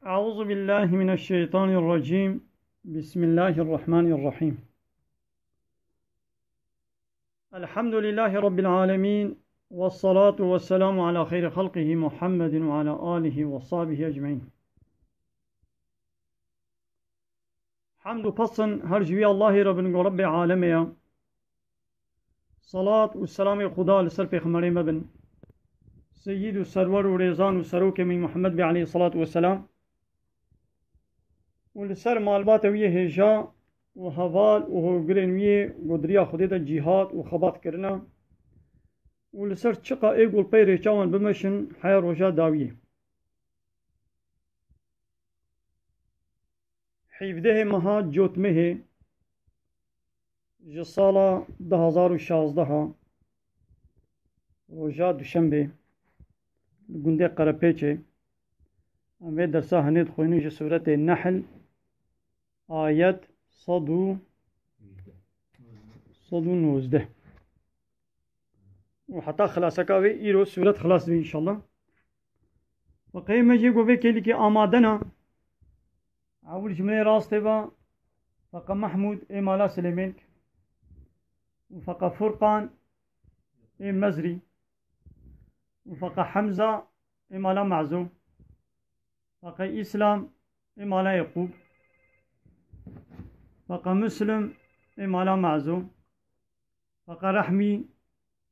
أعوذ بالله من الشيطان الرجيم. بسم الله الرحمن الرحيم. الحمد لله رب العالمين، والصلاة والسلام على خير خلقه محمد وعلى آله وصحبه أجمعين. حمد پسن هر جوی الله رب عالمه. صلاة والسلام خدا لسر پیغمبر مبن سید و سرور و ریزان و سروک من محمد بی علیه الصلاة والسلام و لسر مالبات ویه هجا و حوال و گرین ویه گدریا خودی دا جهاد و خبات کرنا و لسر چقا ایگول پی ریچاوان بمشن حیا روژا داویه. حیفده مها جوتمه جسالا 2016 روژا دوشنبه گنده قرپیچه اموی درسا هنید خوینو جه سورت نحل آیت 119 و حتی خلاصه کاوی ایرو سورت خلاص بی انشالله. و قیمه جه گوه کلی که آمادنا اول جمله راسته با فقا محمود ای مالا سلیمینک وفقا فرقان ای مزری وفقا حمزة إمالا معزو فقا إسلام إمالا يقوب فقا مسلم إمالا معزو فقا رحمي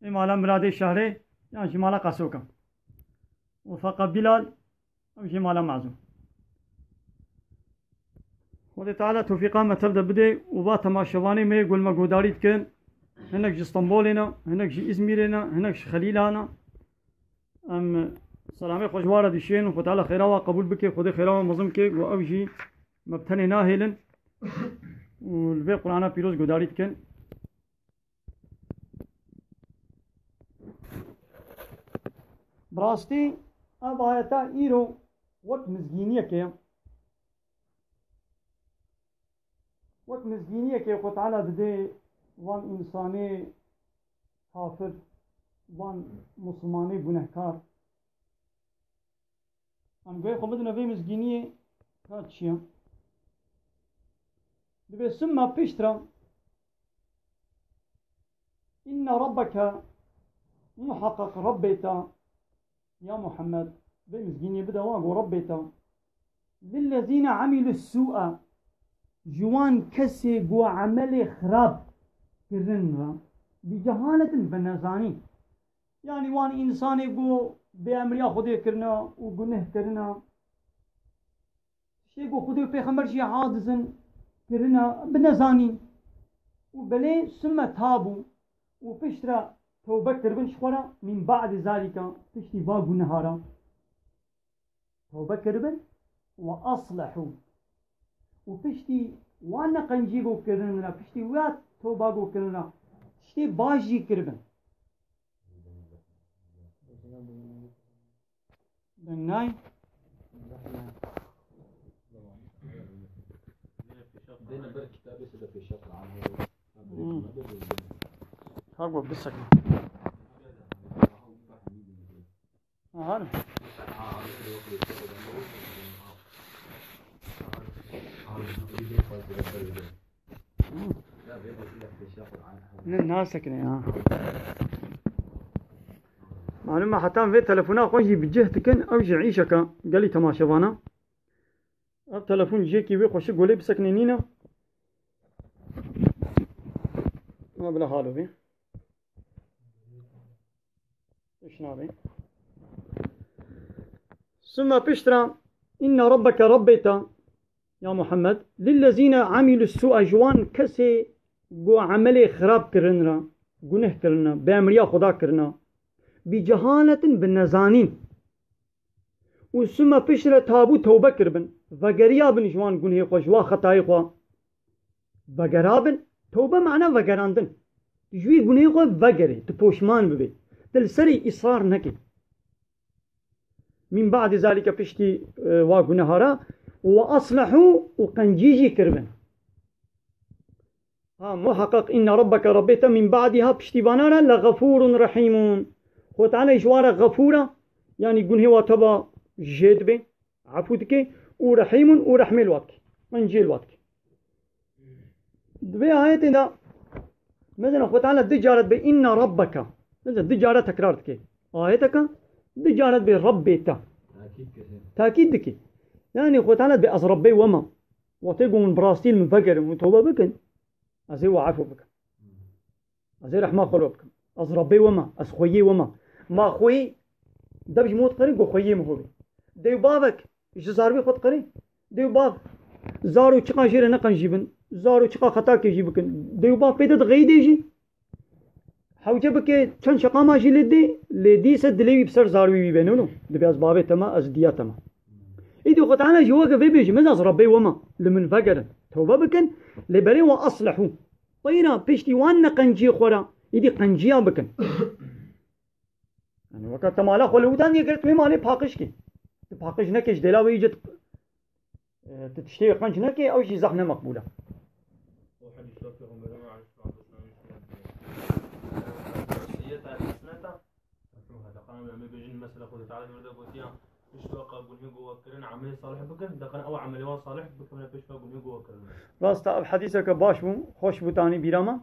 إمالا مراد شهره يعني شمالا قاسوكا وفقا بلال إمالا معزو. خود تعالى توفيقا ما تبدأ بدي وبات ما شواني ما يقول ما قداريت كن هناك جي اسطنبولنا هناك جي إزميرنا هناك جي خليلانا ام سلامي خوشوارة ديشين و خد على خيراوة قبول بكي خد خيراوة مظلم كي و أوجي مبتني ناهلن و البي قرآن بيروز قداريت كن. براستي اب آياتا إيرو وقت مزگينية كي وقت مزگينية كي خد على دي وان إنساني كافر وان مسلماني گنهكار ام گوی خود نوی مزگینیه کات چیه دبی ثم پیشترا إن ربك محقق ربيتا يا محمد بمزگینیه بدا واقو ربيتا للذين عملوا السوء جوان كسي قو عمل خراب كرنها بجهالة بنزاني يعني وان إنساني قو بأمريا خودي كرنا وقنه كرنا شيء قو خودي بيخمر شي حادثن كرنا بنزاني وبلي ثم تابوا وفشترا توبة كربن شخورا من بعد ذلك فشتي باقو نهارا توبة كربن وأصلحوا وفشتي وانا قنجيقو كرنا فشتي وات توباقو كرنا فشتي باجي كربن بالناي دينا بر كتابي سيدا في شكل عنه هاقو بسكن هذا الناس سكنة معلومة حتى في تلفونا خوشي بجهتكن أو عيشك قال لي تماشوانا أب تلفون جيكي وي خوشي قولي بسكنينينا ما بلا حالو بي إيش نابي ثم بشترا إن ربك ربيتا يا محمد للذين عملوا السوء جوان كسي قو عملي خراب كرنا قنه كرنا بأمريا خدا كرنا بجهالة بالنزانين وثم بشرة تابو توبة كربن وقريا بن جوان قنه خوش وخطاي خوا وقرابن توبة معنى وقراندن جوي قنه خوا وقري تبوشمان ببي تلسري إصرار نكي من بعد ذلك بشتي واقنهارا وأصلحوا وقنجيجي كربن محقق إن ربك ربيت من بعدها بشتي بانارا لغفور رحيم وتعالى جوارا غفورة يعني قنه واتبا جيد بي عفوتك ورحيم ورحمي الوقت منجي الوقت دبي آية دا مثلا خو تعالى دجارت بإن ربك مثلا دجارة تكرارتك آيتك دجارت بربك أكيد كذا تأكيد دكي يعني خو تعالى بأز ربي وما وتيقوا من براستيل من فقر وتوبة بكن أزي وعفو بك أزي رحمة خلو بك أز ربي وما أز خويي وما ما خوي دبج موت قري خويي مهوبي ديو بابك إيش زاربي خود قري ديو باب زارو چقا جير نقن جيبن زارو چقا خطا كي جيبكن ديو باب بيدت غيدي جي حوجه بك چن شقا ماشي لدي سد دلي بسر زاروي بيبنونو دبي از بابي تما از ديا تما ايدو قطعنا جواك في بيجي مزاز ربي وما لمن فقر توبه بكن لبري واصلحوا طينا بيشتي وانا قنجي خورا ايدي قنجيا بكن يعني وقت تمالا خلودان يقرت مي مالي فاقشكي فاقش نكش دلاوي يجت تشتري قنج نكي او شي زحمه مقبوله عملي صالح بكن دقن او عملي صالح بكن بيش بقول يقول راست حديثك باش بو خوش بو تاني بيراما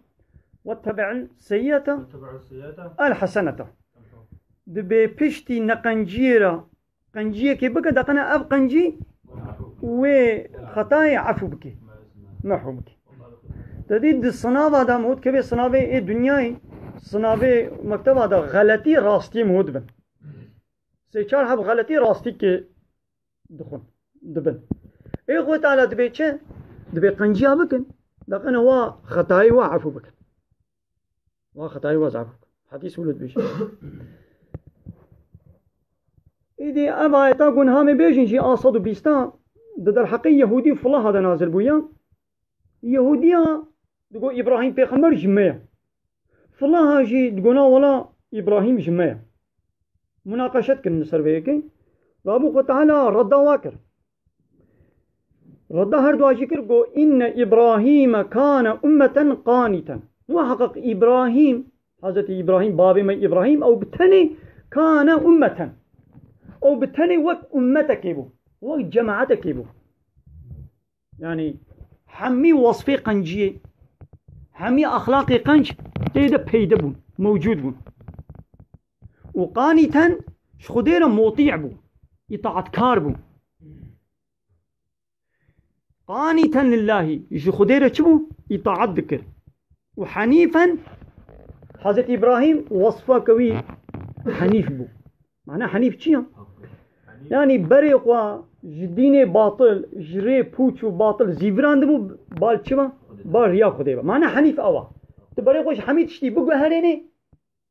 واتبع السيئة الحسنة دبي بيشتي نقنجيرا قنجيه كي بك دقنا اب قنجي وخطايا عفو بك محو بك تديد الصنابة دا مود كبي صنابة اي دنياي صنابة مكتبة دا غلطي راستي مود بن سيچار هب غلطي راستي كي دخون دبن اي خو تعالى دبي چه دبي قنجيا بكن دقنا وا خطايا وعفو بك وا خطايا وعفو حديث ولد بيش إيدي أبا يتاقون هامي بيجن جي آصاد وبيستان در حقي يهودي فلا هذا نازل بويا يهوديا دقو إبراهيم بيخمر جميع فلا هاجي دقونا ولا إبراهيم جميع مناقشت كن نصر بيكي رابو تعالى ردا واكر ردا هردو أجيكر قو إن إبراهيم كان أمة قانتا وحقق إبراهيم حضرت إبراهيم بابي ما إبراهيم أو بتني كان أمة أو بتني وقت أمتك يبو وقت جماعتك يبو يعني حمي وصفي قنجية حمي أخلاقي قنج تيدا بيدا بون موجود بون وقانتا شخديرا موطيع بو إطاعت كار بو قانتا لله شخديرا شبو إطاعت ذكر وحنيفا حضرت إبراهيم وصفه كوي حنيف بو معناه حنيف چيا يعني بريقوا جدين باطل جري پوچو باطل زيفراند بو بال چما بال ريا خديبا معناه حنيف اوا تبريقوش حميد شتي بقو هريني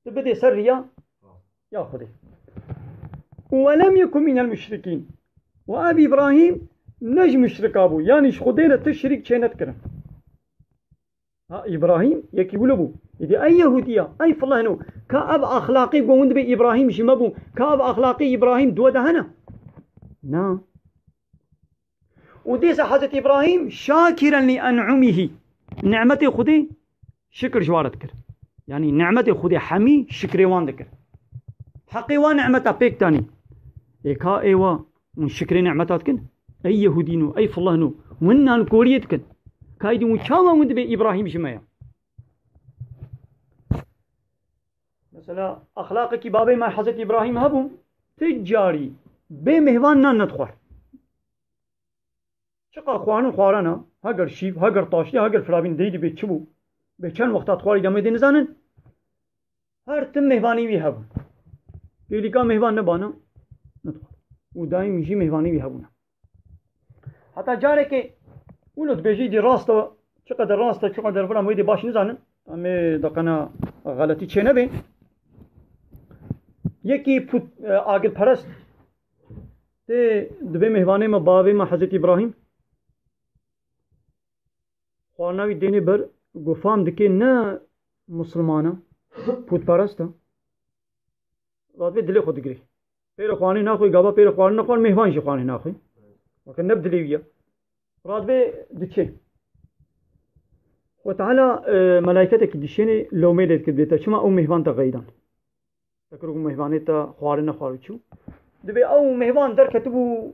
تبدي سر ريا يا خدي ولم يكن من المشركين وابي ابراهيم نج مشرك ابو يعني خدينا تشريك چينت كرن إبراهيم يكيبولو بو يدي أي يهودية أي فالله نو كأب أخلاقي قوند بي إبراهيم شمبو كأب أخلاقي إبراهيم دو دهنا نا وديس حضرت إبراهيم شاكرا لأنعمه نعمتي خدي شكر جوارت كر يعني نعمتي خدي حمي شكري وان ذكر حقي وان نعمتها بيك تاني إيكا إيوا من شكري نعمتات كن أي يهودينو أي فالله نو ونان كوريت كن كايدي وشاما وند بي إبراهيم شمايا مثلا أخلاقك بابي ما حضرت إبراهيم هبو تجاري بمهوان نان ندخل شقا خوانو خوارانا هاگر شیف هاگر تاشتی هاگر فلابین دیدی به چبو به چند وقتات خواری دمه دی نزانن هر تم مهوانی وی هبو پیلیکا مهوان نبانا ندخل و دایم میجی مهوانی وی هبونا حتی جاره که اولو بیجی دی راستا چقدر راستا چقدر فلان ویدی باش نزانن اما دقنا غلطی چه نبین یکی آگل پرست ته دبی مهوانه ما باوی ما حضرت ابراهیم خواناوی دینی بر گفام دکی نه مسلمانه پود پرسته راد دلی خود گری پیر خوانی نخوی گابا پیر خوانی نخوان مهوانشی خوانی نخوی وکن نب دلی ویا راد دکی وتعالى ملائكتك دشيني لو ميلت كدبيتا شما او مهوان تا غيدان تكرو مهوانيتا خوارنا خوارچو دبي او مهوان در كتبو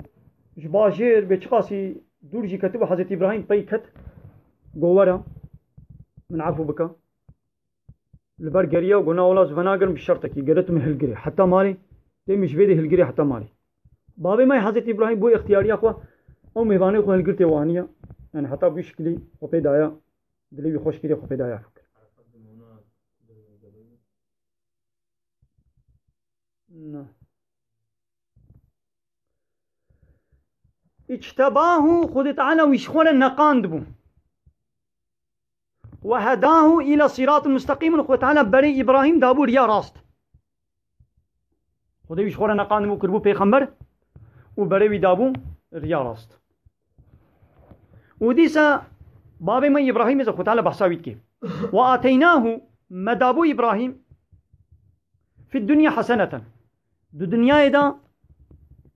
جباجير بيشقاسي دورجي كتبه حضرت إبراهيم بيكت قوورا من عفو بك البر قريه وقلنا ولا زفناقر بشرطك قريت من هالقري حتى مالي مش بيدي هالقري حتى مالي بابي ما حضرت إبراهيم بو اختياري أخوة أو مهباني خو هالقرتي وانية يعني حتى بيشكلي خبي دايا دلي بيخوش كده خبي دايا فكر نعم اجتباه خد تعالى ويشخون النقاند بو وهداه إلى صراط المستقيم خد تعالى بري إبراهيم دابو ريا راست خد ويشخون النقاند بو كربو بيخمبر وبري دابو ريا راست وديسا بابي ما إبراهيم إذا خد تعالى بحساويت كيف وآتيناه مدابو إبراهيم في الدنيا حسنة دو دنيا دا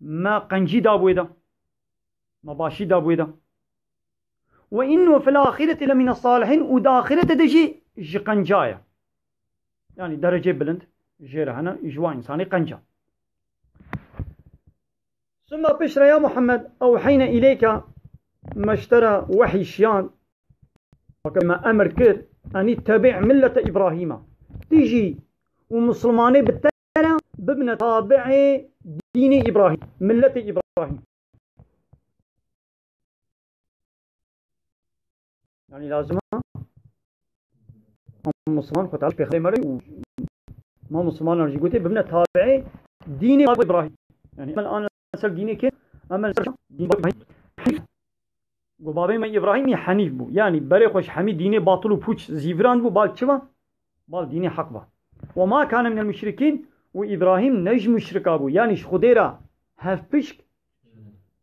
ما قنجي دابو دا ما باشي دابو دا وإنه في الآخرة لمن الصالحين وداخرة دجي جي قنجايا يعني درجة بلند جير هنا جوا إنساني قنجا ثم بشر يا محمد أوحينا إليك ما اشترى وحي شيان وكما أمر كر أن اتبع ملة إبراهيم تيجي ومسلماني بالتالي بابن تابع دين إبراهيم ملة إبراهيم يعني لازم مسلمان خد عارف بخير مري ما مسلمان نرجع قلت بابن تابع دين إبراهيم يعني الآن أسأل ديني كيف أما دين إبراهيم وبابي ما إبراهيم حنيف بو يعني بري خوش حميد ديني باطل وبوش زيفران بو بال شوا بال ديني حق با وما كان من المشركين وإبراهيم نج مشرك أبو يعني خديرا هفبشك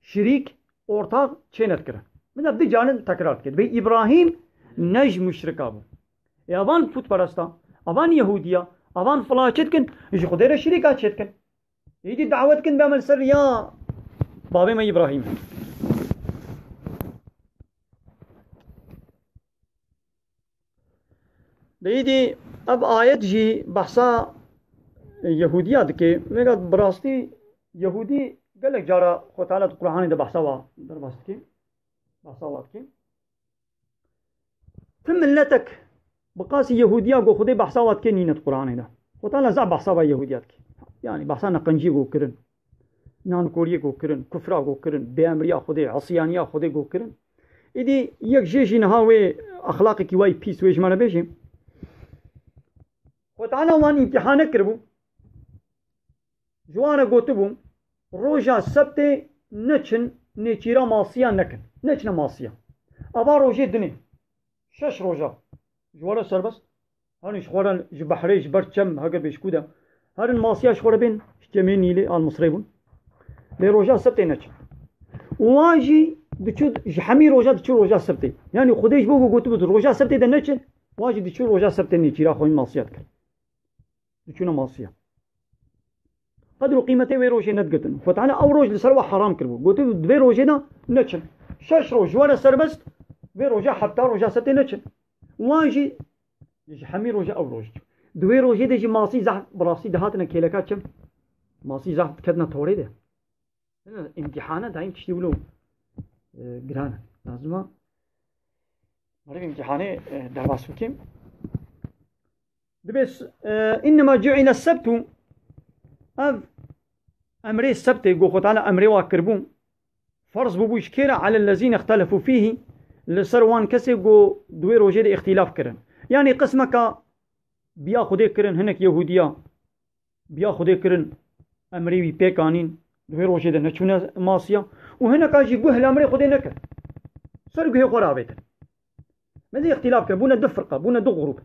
شريك أورتاق چينت كره من أبدي جانب تكرار كده بي إبراهيم نج مشرك أبو أبان فوت برستا أبان يهودية أبان فلاشت كن إيش خديرا شريكات شت كن يدي دعوت كن بعمل سر يا بابي ما إبراهيم ديدي अब आयत जी बहसा यहूदियात के मेरा बरास्ती यहूदी गलत जारा खुताला कुरान ده बहसा वा در बहस के बहसा वात के في ملتك بقاس يهوديا جو خدي بحسا وات كي نينت قران ده खुताला زع بحسا وا يهوديات के يعني بحسا نقنجي جو كرن نان كوريه جو كرن كفرا جو كرن بامريا خدي عصيانيا خدي جو كرن إدي يك جيجي نهاوي أخلاقي كي واي بيس ويش ما نبيجي وتعالى وان امتحان كربو جوانا قوتبو روجا سبت نچن نيچيرا ماسيا نكن نچن ماسيا ابا روجي دني شش روجا جوانا سربس هاني شخورا جبحري جبرچم هاگر بيشكودا هارن ماسيا شخورا بين جميع نيلي المصريبون لي روجا سبت نچن واجي دچود جحمي روجا دچو روجا سبت يعني خديش بوغو قوتبو روجا سبت ده نچن واجي دچو روجا سبت نيچيرا خوين ماسيات كن دچونا ماسيا قدر قيمته ويروجي ندقتن فتعالى او روج لسروا حرام كربو قلت دوي روجينا نچن شش روج وانا سربست ويروجا حتى روجا ستي نچن واجي يجي حمي روجا او روج دوي روجي دجي ماسي زح براسي دهاتنا كيلكات كم ماسي زح كدنا توري ده امتحانه دايم تشتولو جرانا لازم مريم امتحانه درباسو كم بس انما جعل السبت أمري السبت يقول تعالى أمري واكربون فرض ببوش كيرا على الذين اختلفوا فيه لسروان كسي قو دوي روجي دي اختلاف كرن يعني قسمك بيا خدي كرن هناك يهودية بيا خدي كرن أمري بي بيكانين دوي روجي دي نچونا ماسيا وهناك اجي قوه الأمري خدي نكر سر قوه قرابيت ماذا اختلاف كرن بونا دو فرقة بونا دو غروب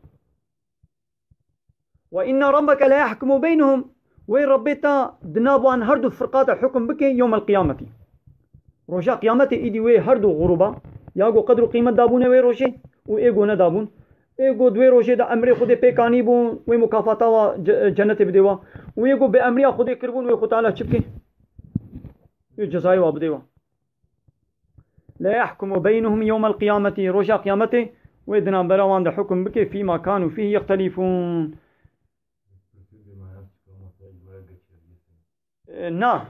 وإن ربك لا يحكم بينهم وين ربيتا دنابوان هردو فرقات حكم بك يوم القيامة روجا قيامتي إيدي وي هردو غروبا ياغو قدر قيمة دابون وي روجي وإيغو ندابون إيغو دوي روجي دا أمري خودي بيكاني بون وي مكافاتا و جنة بديوا وإيغو بأمريا خودي كربون وي خطالا شبكي جزاي وابديوا لا يحكم بينهم يوم القيامة روجا قيامتي وي دنابوان دا حكم بك فيما كانوا فيه يختلفون نا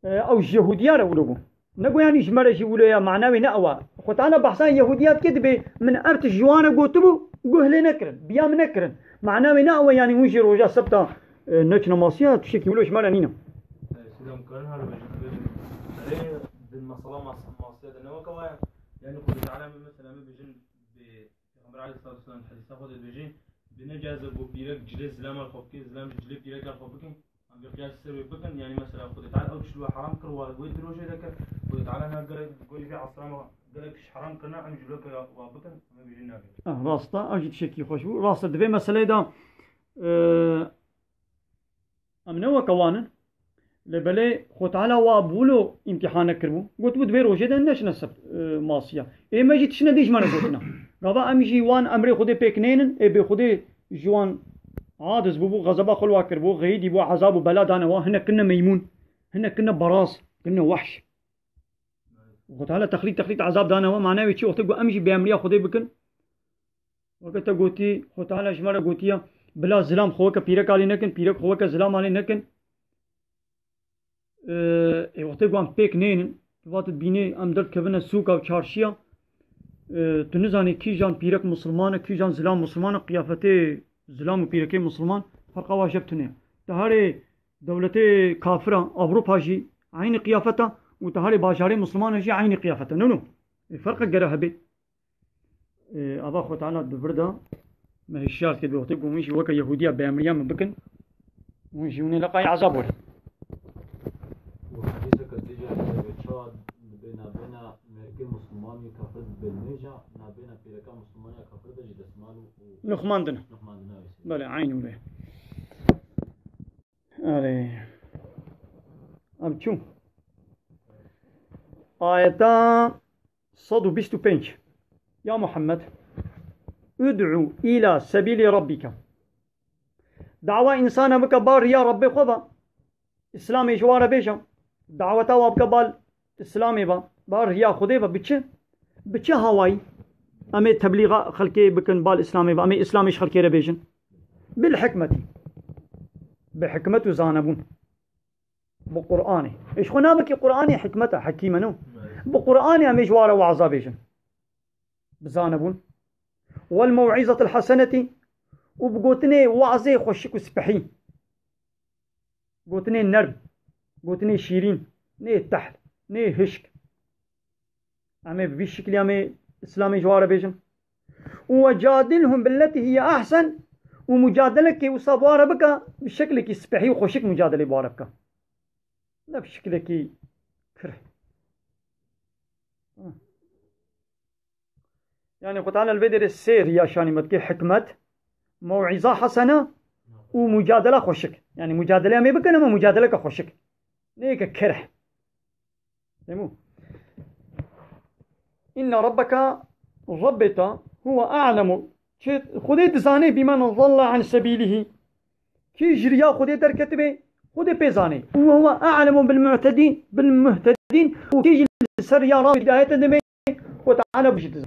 أو يهودية رولو نقول يعني جمرة ولا معناوي نأوى خد أنا بحسان يهوديات كذبة من أرت الجوانة قوتبو قهلي نكرن بيام نكرن معناوي نأوى يعني وجي رجع سبتا نتنا ماسيات تشكي ولوش مرة نينا سلام كان هذا بيجي بالمصلاه ماسيات انه كوايا يعني خذ تعالى مثلا بيجن بغمر عليه الصلاه والسلام حديث خذ بيجي بنجاز ابو بيرك جلس زلام الخوكي زلام جلي بيرك الخوكي عم بيقياس السر بكن يعني مثلا خذ تعالى او تشلو حرام كر ويد روجه ذكر خذ تعالى انا قول في عصرنا قال لك حرام كنا عم جلوك وبكن ما بيجينا راستا اجي تشكي خوشو راستا دبي مساله دا امنوا كوانن لبلي خد على وابولو امتحان كربو قلت بود روجه ده نش نسب ماسيا اي ما جيتش نديش ما قلتنا غابا امشي وان امري خدي بيكنين اي بخدي جوان عادز بو غضبا خلوا كربو غيدي بو عذاب بلاد انا هنا كنا ميمون هنا كنا براس كنا وحش خد على تخليط عذاب دانا هو معناه شي وقت امشي بامريا خدي بكن وقت قلتي خد على جمره قلتيا بلا زلام خوك بيرك علي نكن بيرك خوك زلام علي نكن وقتی گوام پیک نینن وقت بینی ام درد کبنه سوق او چارشیا تو نزانی کی جان پیرک مسلمانه کی جان زلام مسلمانه قیافته زلام و پیرکی مسلمان فرق واجب تنه تهاری دولت کافره اوروپا جی عین قیافته و تهاری باجاری مسلمان جی عین قیافته نو فرق گره هبه ابا خو تعالی دبردا ما هشارت كده وقت قومش وك يهوديه بامريا من بكن وجوني لقاي عذاب ولا نخماندنا بله عين وله عليه ام شو آيتا صدو بيستو بينش يا محمد ادعو إلى سبيل ربك دعوة إنسان بك بار يا ربي خذا إسلامي جوار بيجا دعوة وابك بال إسلامي بار يا خذي بتش هواي أمي تبليغ خلكي بكن بال إسلامي أمي إسلامي خلكي ربيجن بالحكمة بحكمة زانبون بقرآني إيش خنا بك قرآني حكمته حكيمة نو بقرآني أمي جوار وعذابيجن بزانبون والموعظة الحسنة وبقوتني وعزي خوشك وسبحي قوتني نرم قوتني شيرين ني تحت ني هشك عمي بشكل عمي إسلامي جوار بيجن وجادلهم بالتي هي أحسن ومجادلك وصبار بك بشكلك سبحي وخوشك مجادلة باربك لا بشكلك كره يعني قلت أنا البدر السير يا شاني متكي حكمة موعظة حسنة ومجادلة خوشك يعني مجادلة ما بكنا ما مجادلة خوشك ليك كره تمام إن ربك ربك هو أعلم خذي زاني بمن ضل عن سبيله كي جريا خذي دركتبه خذي بيزاني وهو أعلم بالمهتدين وكي سر يا رب بداية دمي وتعالى بجد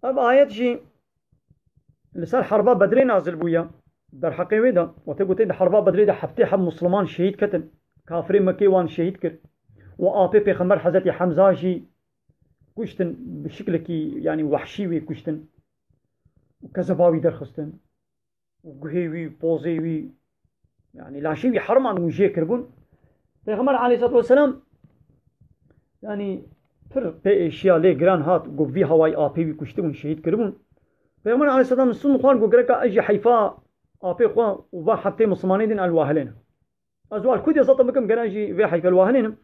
اب آيات جي لسر حربا بدري نازل بويا در حقي ويدا وتقول حربا بدري ده حفتي حب مسلمان شهيد كتن كافرين مكي وان شهيد كر وآبي بيغمبر حضرت حمزة جي كشتن بشكل كي يعني وحشي كشتن وكذباوي درخستن وقهيوي بوزيوي يعني لا شيء حرمان وجي كربون بيغمبر عليه الصلاة والسلام يعني پر به اشیا لی گران هات گو وی هوای آپی وی کشتون شهید کردون پیغمبر علیه السلام سن خوان گو گرکا اجی حیفا آپی خوان و با حتی مسلمانین دین الواهلین ازوال کودی زطا بکم گران جی وی حیفا الواهلین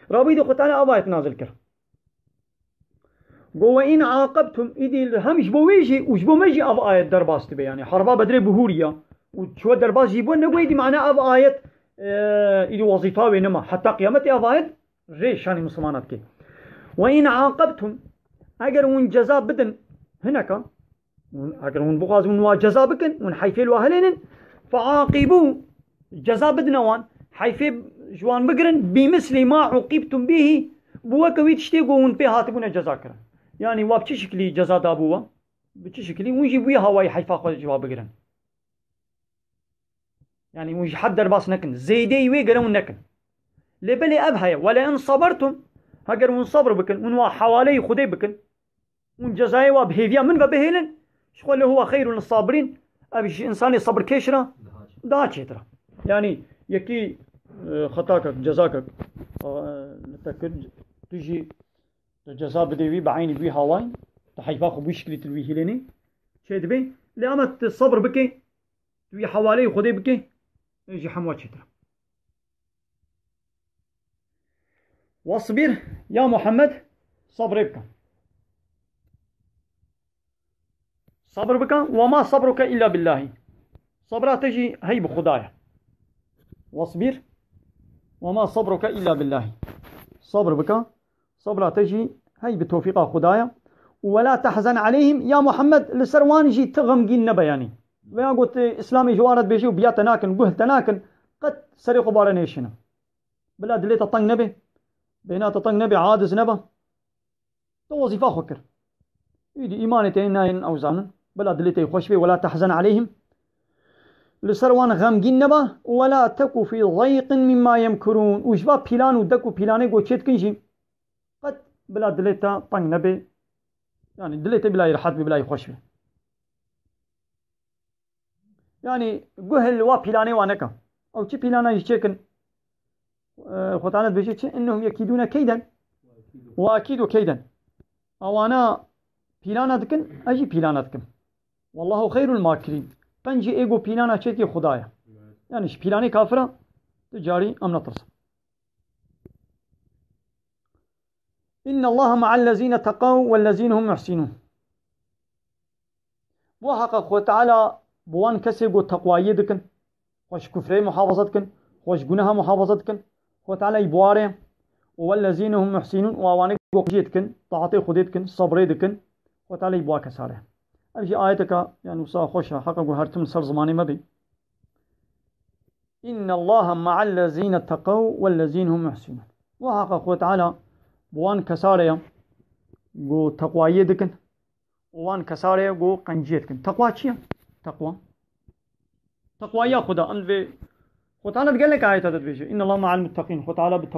رابی دو خطانا آبایت نازل کر گو و این عاقبتم ایدی همش بویجی وش بومجی اب آیت در باست به یعنی حربا بدر بهوریا و شو در باز جیبون نگوی دی معنی اب آیت ایدی وظیفه و نما حتی قیامت اب آیت ریشانی مسلمانات کی وإن عاقبتم أجر ون جزاء بدن هناك أجر ون بغاز ون جزاء بكن ون حيفي الواهلين فعاقبوا جزاء بدنوان حيفي جوان بقرن بمثل ما عوقبتم به بوكوي تشتيقوا ون بها تبون جزاء كرا يعني وابتش شكلي جزاء دابوا بچه شکلی ونجی بوی هوای حیفا خود جواب بگیرن يعني ونجي حد درباس نكن زيدي ويقرون نكن لبلي أبهاي ولا إن صبرتم هجر ون صبر بكن ون حوالي خدي بكن ون جزاي وبهيفيا من بهيلن شغل هو خير للصابرين أبي إنسان صبر كشرة دا ترى يعني يكي خطاك جزاك تجي الجزاء بدي بعيني بي هواي تحيفا خو بشكل تلوي هيلني شيء دبي لأمت الصبر بكي توي حوالي خدي بكي يجي حموات شترة واصبر يا محمد صبر بك صبر بك وما صبرك إلا بالله صبرا تجي هي بخدايا واصبر وما صبرك إلا بالله صبر بك صبرا تجي هي بتوفيق خدايا ولا تحزن عليهم يا محمد لسروان جي تغمقين نبا يعني ويا قلت إسلامي جوارد بيجي وبيا تناكن قهل تناكن قد سريق بارنيشنا بلا دليت طنق نبي بينات طنق نبي عادز نبا تو وظيفة خكر يدي إيماني تيناين أوزانا بلا دليت يخش بي ولا تحزن عليهم لسروان غمقين نبا ولا تكو في ضيق مما يمكرون وشبا بيلان ودكو بيلاني قو تشيت كنجي قد بلا دليت طنق نبي يعني دليت بلا يرحات بلا يخش بي يعني قهل وبيلاني وانكا أو شي بيلانا يشيكن خطانات بيشيك إنهم يكيدون كيدا وأكيد كيدا أو أنا بيلانا دكن أجي بيلانا دكن والله خير الماكرين قنجي إيجو بيلانا شيتي خدايا يعني بيلاني كافرة تجاري أم نطرس إن الله مع الذين تقوا والذين هم محسنون وحق خو تعالى بوان كسي قو تقوائي دكن خوش كفري محافظتكن خوش قناها محافظتكن خو تعالى يبواري والذين هم محسنون وواني قو جيتكن طاعتي خديتكن صبري دكن خو تعالى يبوا كساره أبجي آيتك يعني وصا خوشها حقا قو هرتم سر زماني مبي إن الله مع الذين تقوا والذين هم محسنون وحقا خو تعالى بوان كساره قو تقوائي دكن وان كساره قو قنجيتكن تقوى چيه تقوى يا خدا أنت في خو تعالى قال لك آية تدبيشه إن الله مع المتقين خو تعالى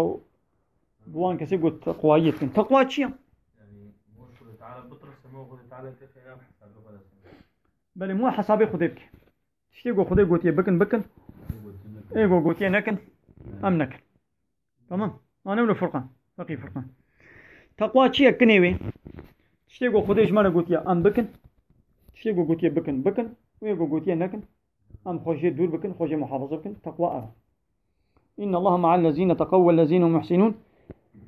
بوان كسي قلت تقويتكن تقوى شيء يعني مو خو تعالى بطرس مو خو تعالى كيف يام حسابه خدا بل مو حسابي خديك تشتي قو خدي قلت بكن ايه قو قلت نكن أم نكن تمام أنا ولا فرقان فقي فرقان تقوى شيء كنيوي تشتي قو خديش ما قلت يا أم بكن تشتي قو قلت بكن ويقو قلت نكن أم خوشي دور بكن خوشي محافظة بكن تقوى أرى إن الله مع الذين تقوا والذين هم محسنون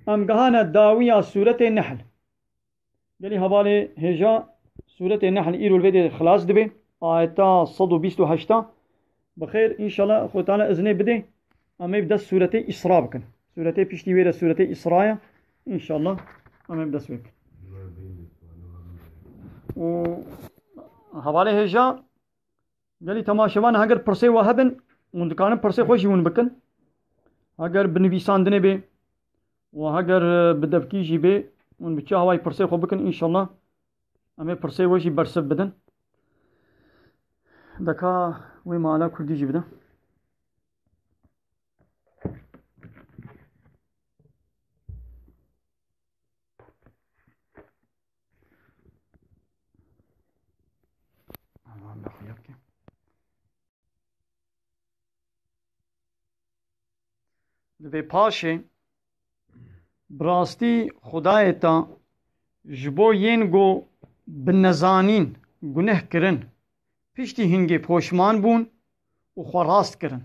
أم قهانا داوية سورة النحل قالي هبالي هجا سورة النحل إيرو الفيديو خلاص دبي آيتا صدو بيستو هشتا بخير إن شاء الله أخوة تعالى إذنه بدي أما يبدأ سورة إسراء بكن سورة بيشتي ويرا سورة إسراء إن شاء الله أما يبدأ سويك و هبالي هجا قالي تماشوان هاگر پرسه وهبن وندکانم پرسه خوشی ون بکن هاگر بنویساندنه به و هاگر بدبکیجی به ون بچه هوای پرسه خو بکن انشالله اما پرسه وشی برسب بدن دکا وی مالا کردیجی بدن دوی پاشه براستی خدای تا جبو ین گو بنزانین گنه کرن پشتی هنگی پوشمان بون و خواراست کرن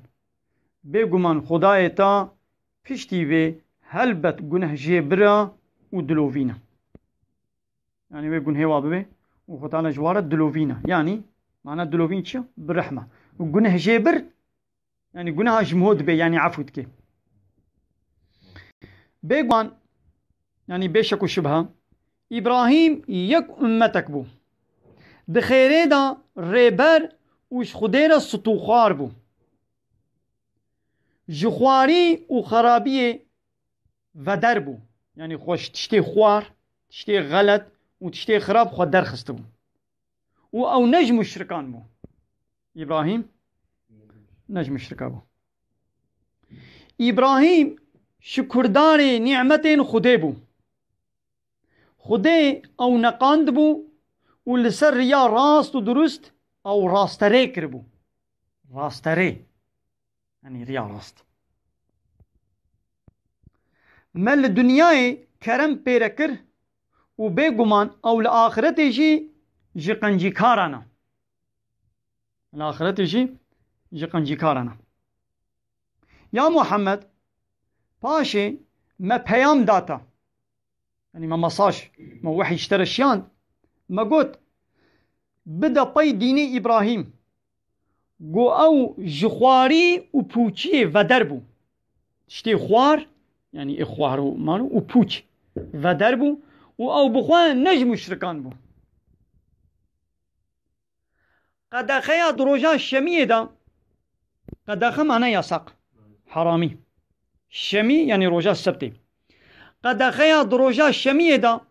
بگومان خدای تا پشتی وی هلبت گنه جبرا و دلووینا يعني وي گنه وابه و خدانا جواره دلووینا يعني معنى دلووین چه برحمه و گنه جبر يعني گنه جمهود به يعني عفوت که بيقوان يعني بشك وشبهة إبراهيم يك أمتك بو بخيره دا ريبر وش خدير ستوخار بو جخواري وخرابية ودر بو يعني خوش تشتي خوار تشتي غلط وتشتي خراب خود در خسته بو و او نج مشرکان بو. ابراهیم نج مشرکا بو. ابراهیم شکردار نعمت خدای بو. خدای او نقاند بو و لسر ریا راست و درست او راستره کر بو. راستره یعنی ریا راست. مل دنیای کرم پیره کر و بگمان او لآخرت جی قنجی کارانا. لآخرت جی قنجی کارانا. یا محمد پاشه ما پیام داتا، یعنی ما مساج ما وحی اشترشیان ما قلت بدا پی دینی ابراهیم گو او جخواری و پوچی و دربو تشتی خوار یعنی اخوارو مانو و پوچ و دربو و او بخوان نج مشرکان بو. قدخه دروجا شمیه دا، قدخه معنی یاسق حرامی، شمی یعنی روجا سبتی. قدخه دروجا شمیه دا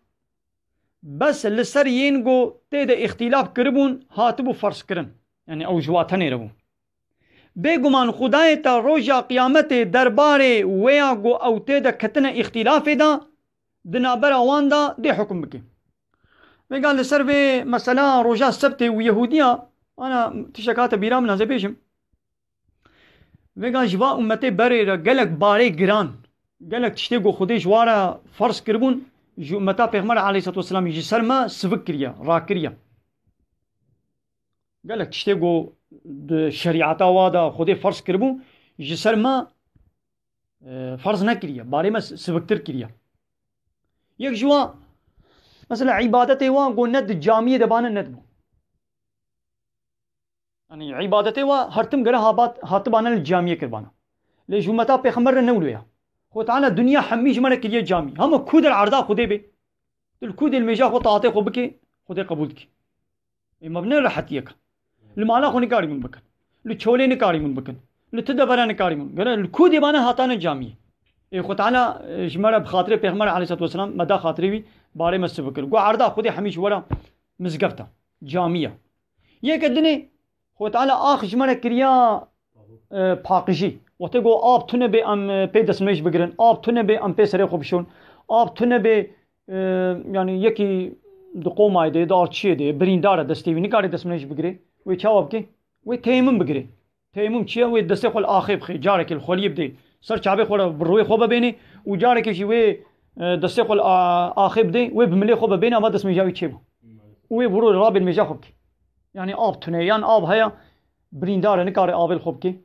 بس لسر ينگو تيدا اختلاف کربون هاتبو فرس کرن یعنی او جواتنی ربو. بگمان خدای تا روجا قیامت دربار ویا گو او تيدا کتن اختلاف دا دنابر اوان دا دي حکم بکی. بگان لسر به مثلا روجا سبتی و یهودیا انا تشکات بیرام نازه بیشم بگان جوا امتی بری را گلک باره گران گلک تشتی گو خودی جوارا فرس کربون جو متا پیغمبر علیه الصلوۃ والسلام جی سرما سبک کریا را کریا گلک تشتی گو شریعتا وادا خودی فرس کربون جی سرما فرض نکریا باره ما سبکتر کریا. یک جوا مثلا عبادت وان گو ند جامعه دبانه ند بو یعنی عبادت وا هرتم گره هاتبانه الجامعه کربانا ليش متا پیغمبر نولویا خو تعالى دنیا حمیش من کلیه جامع هم کود العرضا خودی به دل کود المجا خو طاعته خو بکی خودی قبول کی مبنى راحتيك المالا خو نکاری من بکن لچوله نکاری من بکن لتدبر نکاری من گره الکود بانا هاتانه جامع خو تعالى جمره بخاطر پیغمبر علیه الصلوۃ والسلام مدا خاطری وی باره مس بکر گو عرضا خودی حمیش ولا مزگفتا جامعه یک دنه خو تعالى آخ جمره کریا پاقجی وقتی گو آب تونه به ام پی دسمش بگیرن آب تونه به ام پی سری خوب شون آب تونه به یعنی یکی دقوم ایده دار چیه ده بریندار دستیوی نکاری دسمش بگیره وی چاوب کی وی تیمم بگیره تیمم چیه وی دسته خل آخیب خی جاره که الخلیب ده سر چابه خور بروی خوب بینی و جاره که وی دسته خل آخیب ده وی بملی خوب بینی اما دسم جاوی چیه وی برو راب المجا خوب کی یعنی آب تونه یعنی آب هیا بریندار نکاری آب خوب کی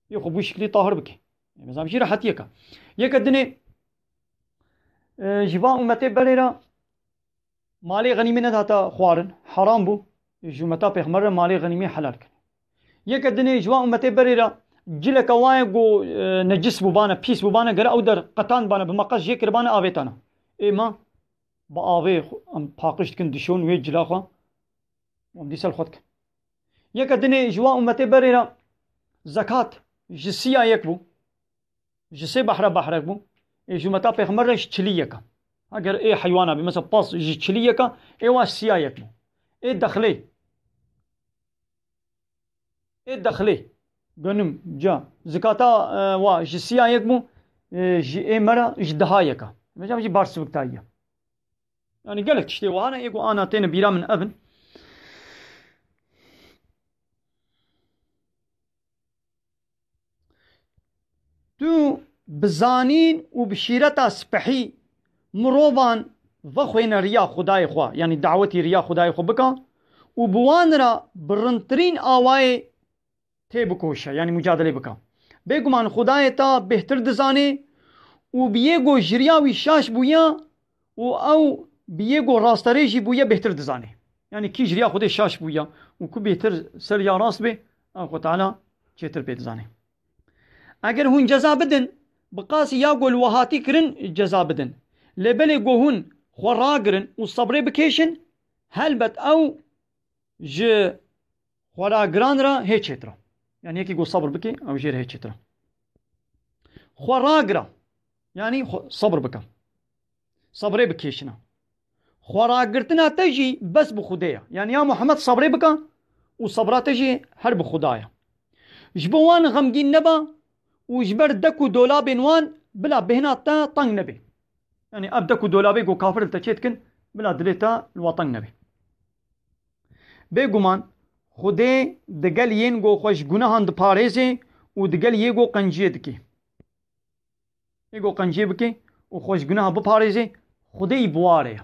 یه خوب شکلی طاهر بکی مثلا بشی راحتیه که یک دنه جوا امتی بریرا مالی غنیمی نداتا خوارن حرام بو جمتا پیغمبر مالی غنیمی حلال کن یک دنه جوا امتی بریرا جلک وای گو نجس بو بانا پیس بو بانا گر او در قطان بانا بمقص جکر بانا آویتانا ایما با آوی ام پاقشت کن دشون وی جلا خوا ام دیسل خود کن یک دنه جوا امتی بریرا زکات جسیا یک بو جسه بحر بو جمتا پیغمبرش چلیه کا اگر ای حیوانا بی مثلا پاس چلیه کا ای واش سیا یک بو ای دخلی گنم جا زکاتا وا جسیا یک بو ای مرا جدها یک مثلا جی بارس وقتایه يعني قالك تشتي وانا يقول انا تين بيرا من ابن تو بزانین و بشیرتا سپحی مروبان وخوین ریا خدای خوا یعنی دعوتی ریا خدای خوا بکا و بوان را برنترین آوائے تے بکوشا یعنی مجادله بکا بگمان خدای تا بهتر دزانه و بیگو جریاوی شاش بویا و او بیگو راستریجی بویا بهتر دزانه یعنی کی جریا خودی شاش بویا و کو بهتر سر یا راست به خو تعالی چتر به دزانه اگر هون جزا بدن بقاس یا گل وهاتی کرن جزا بدن لبل گوهن خوراگرن و صبر بکشن هلبت او ج خوراگران را هیچترا یعنی یکی گو صبر بکی او جیر هیچترا خوراگرا یعنی صبر بکن صبر بکشنا خواراگرتنا تجي بس بخدايا يعني يا محمد صبري بك وصبرا تجي هر بخدايا جبوان غمجين نبا وجبر دكو دولابين وان بلا بهنا تا طنگ نبي يعني ابدكو دولابي جو كافر تشيتكن بلا دليتا الوطن نبي بيگومان خدي دگل ين گو خوش گناهان دپاريزي و دگل يگو قنجيه دكي يگو قنجيه بكي و خوش گناه بپاريزي خدي بواري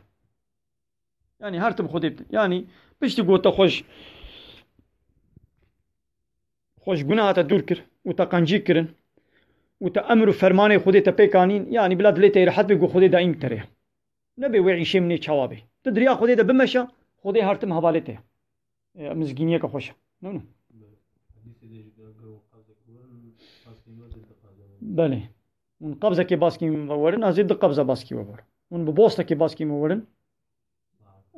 يعني هرتب خدي يعني بشتي گوتا خوش گناه تا دور كر و تا قنجي كرن و تا امر و فرمان خدي تا پیکانين يعني بلا دليتا راحت بيگو خدي دائم تريه نبي وعيشه مني چوابي تدريا خدي دا بمشا خدي هرتم حوالته مزگینیه که خوشه نه بله اون قبضه که باز کی مورن از دو قبضه باز کی مورن اون ببوسته که باز کی مورن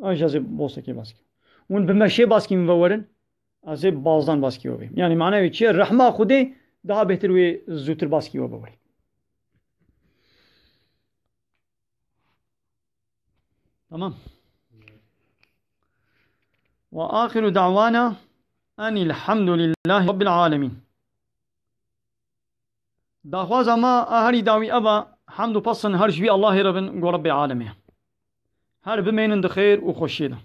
اجازه بوسته که باز کی اون بمشي باز کی مورن از بازدان باز کی وبي يعني معناه چی رحمه خودی daha بهتر و زودتر باز کی وبي تمام وآخر دعوانا أن الحمد لله رب العالمين داخواز ما أهري داوي أبا حمد بصن هرش بي الله رب العالمين هر بمين دخير وخشيده